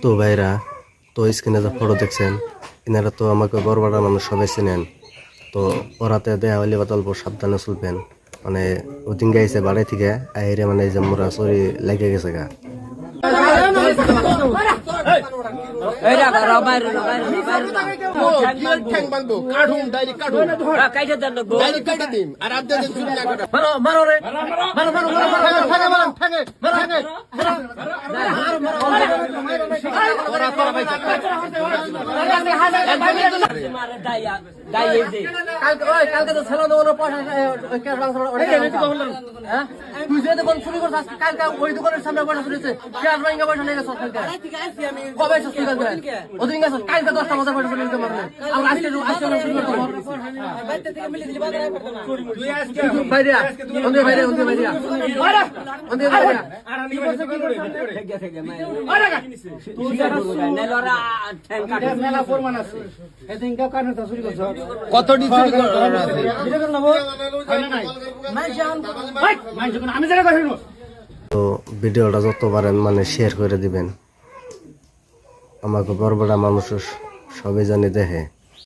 তো ভাইরা, তো স্ক্রিনে যে ফটো দেখছেন, এনারা তো আমাকে বড় মানুষ সবাই চিনেন। তো ওরাতে দেয়া হইলে বা অল্প সাবধানে চলবেন। মানে ওদিন গাইছে বাড়ি থেকে আইরে মানে এই যে মোরা চুরি লেগে গেছে গা। কালকে তো ছেলে তুই যে দোকান চুরি করছিস কালকে ওই দোকানের সামনে বসে চুরিছে পেঁয়াজ ভাঙা বসে নিয়ে গেছিস কবে এসেছিস তুই কালকে ওদিন গেছিস কালকে 10টা মতো বসে নিতে পারবে আর আজকে চুরি করতে বাইরে থেকে মিলে দিলি বাজারে করতে না বাইরে ওন্দে বাইরে ওন্দে বাইরে আর আমি বসে কি করে ঠিক গেছে আরে তুই নেলরা ঠ্যাং কাটে মেলা ফরমান আছে এদিন কা কানে তো চুরি করছ কত ডি চুরি করা আছে এটা করব নাই নাই জান ভাই নাই যখন আমি জায়গা কইব তো ভিডিওটা যত পারেন মানে শেয়ার করে দিবেন। আমাকে বড় মানুষ সবাই জানি দেখে।